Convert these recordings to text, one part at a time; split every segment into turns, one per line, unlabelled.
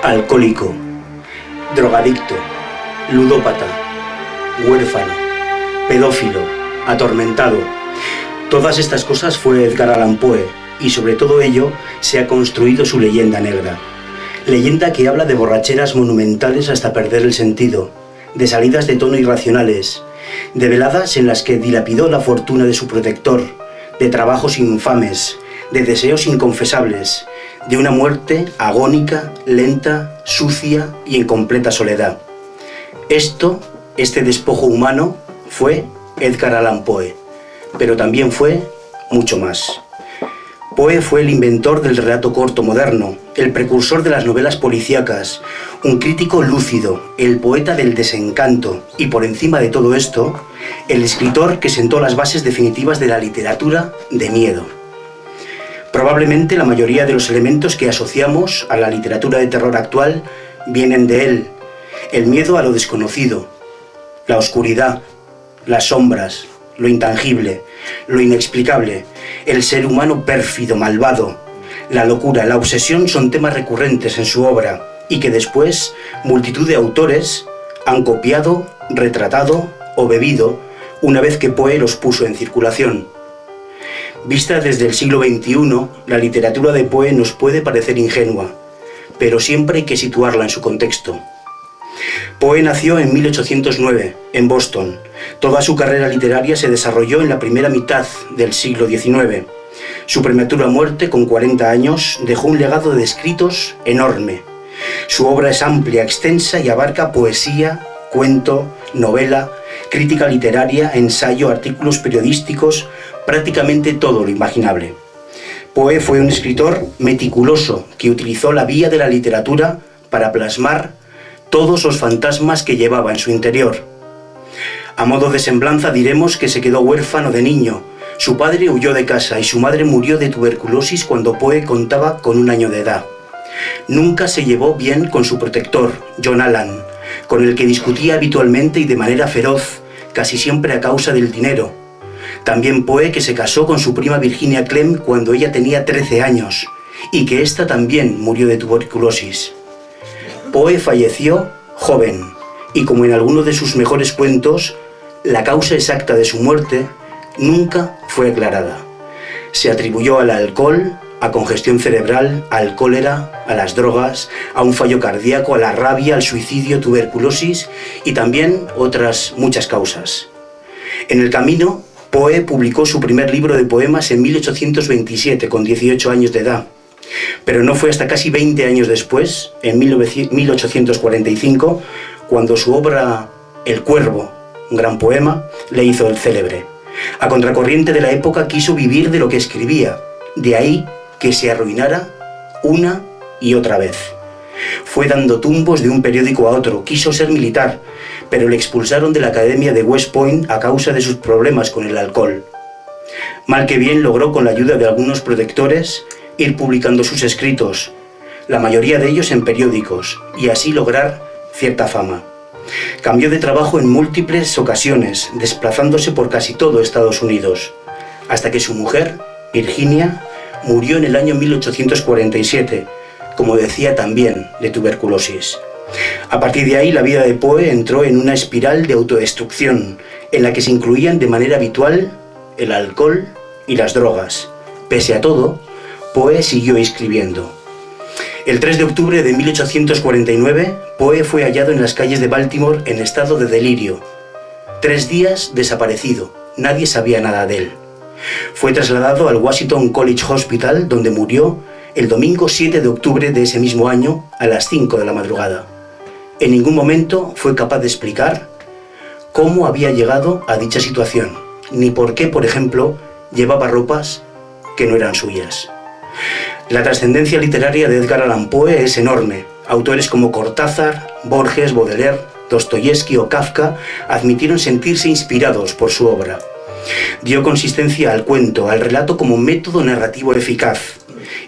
alcohólico, drogadicto, ludópata, huérfano, pedófilo, atormentado. Todas estas cosas fue Edgar Allan Poe, y sobre todo ello se ha construido su leyenda negra. Leyenda que habla de borracheras monumentales hasta perder el sentido, de salidas de tono irracionales, de veladas en las que dilapidó la fortuna de su protector, de trabajos infames, de deseos inconfesables, de una muerte agónica, lenta, sucia y en completa soledad. Este despojo humano fue Edgar Allan Poe, pero también fue mucho más. Poe fue el inventor del relato corto moderno, el precursor de las novelas policíacas, un crítico lúcido, el poeta del desencanto y, por encima de todo esto, el escritor que sentó las bases definitivas de la literatura de miedo. Probablemente la mayoría de los elementos que asociamos a la literatura de terror actual vienen de él. El miedo a lo desconocido, la oscuridad, las sombras, lo intangible, lo inexplicable, el ser humano pérfido, malvado. La locura, la obsesión son temas recurrentes en su obra y que después multitud de autores han copiado, retratado o bebido una vez que Poe los puso en circulación. Vista desde el siglo XXI, la literatura de Poe nos puede parecer ingenua, pero siempre hay que situarla en su contexto. Poe nació en 1809, en Boston. Toda su carrera literaria se desarrolló en la primera mitad del siglo XIX. Su prematura muerte, con 40 años, dejó un legado de escritos enorme. Su obra es amplia, extensa y abarca poesía, cuento, novela, crítica literaria, ensayo, artículos periodísticos, prácticamente todo lo imaginable. Poe fue un escritor meticuloso que utilizó la vía de la literatura para plasmar todos los fantasmas que llevaba en su interior. A modo de semblanza diremos que se quedó huérfano de niño. Su padre huyó de casa y su madre murió de tuberculosis cuando Poe contaba con 1 año de edad. Nunca se llevó bien con su protector, John Allan, con el que discutía habitualmente y de manera feroz, casi siempre a causa del dinero. También Poe que se casó con su prima Virginia Clemm cuando ella tenía 13 años, y que ésta también murió de tuberculosis. Poe falleció joven, y como en alguno de sus mejores cuentos, la causa exacta de su muerte nunca fue aclarada. Se atribuyó al alcohol, a congestión cerebral, al cólera, a las drogas, a un fallo cardíaco, a la rabia, al suicidio, tuberculosis y también otras muchas causas. En el camino, Poe publicó su primer libro de poemas en 1827, con 18 años de edad. Pero no fue hasta casi 20 años después, en 1845, cuando su obra El Cuervo, un gran poema, le hizo el célebre. A contracorriente de la época quiso vivir de lo que escribía, de ahí que se arruinara una y otra vez. Fue dando tumbos de un periódico a otro, quiso ser militar, pero le expulsaron de la Academia de West Point a causa de sus problemas con el alcohol. Mal que bien logró, con la ayuda de algunos protectores, ir publicando sus escritos, la mayoría de ellos en periódicos, y así lograr cierta fama. Cambió de trabajo en múltiples ocasiones, desplazándose por casi todo Estados Unidos, hasta que su mujer, Virginia, murió en el año 1847, como decía también, de tuberculosis. A partir de ahí, la vida de Poe entró en una espiral de autodestrucción, en la que se incluían de manera habitual el alcohol y las drogas. Pese a todo, Poe siguió escribiendo. El 3 de octubre de 1849, Poe fue hallado en las calles de Baltimore en estado de delirio. 3 días desaparecido, nadie sabía nada de él. Fue trasladado al Washington College Hospital, donde murió el domingo 7 de octubre de ese mismo año a las 5 de la madrugada. En ningún momento fue capaz de explicar cómo había llegado a dicha situación, ni por qué, por ejemplo, llevaba ropas que no eran suyas. La trascendencia literaria de Edgar Allan Poe es enorme. Autores como Cortázar, Borges, Baudelaire, Dostoyevsky o Kafka admitieron sentirse inspirados por su obra. Dio consistencia al cuento, al relato como método narrativo eficaz.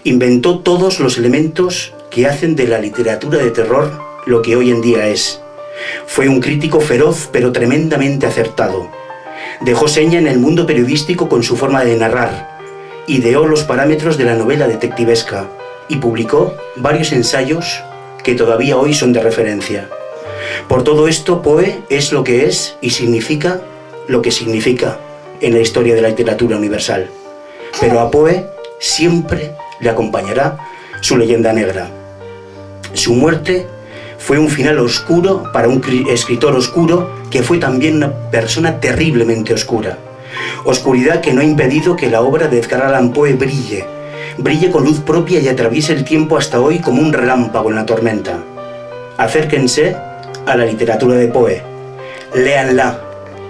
Inventó todos los elementos que hacen de la literatura de terror lo que hoy en día es. Fue un crítico feroz pero tremendamente acertado. Dejó seña en el mundo periodístico con su forma de narrar. Ideó los parámetros de la novela detectivesca y publicó varios ensayos que todavía hoy son de referencia. Por todo esto, Poe es lo que es y significa lo que significa en la historia de la literatura universal. Pero a Poe siempre le acompañará su leyenda negra. Su muerte fue un final oscuro para un escritor oscuro que fue también una persona terriblemente oscura. Oscuridad que no ha impedido que la obra de Edgar Allan Poe brille con luz propia y atraviese el tiempo hasta hoy como un relámpago en la tormenta. Acérquense a la literatura de Poe, léanla,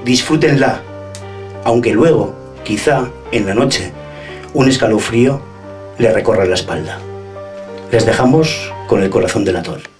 disfrútenla, aunque luego, quizá en la noche, un escalofrío le recorra la espalda. Les dejamos con el corazón del atol.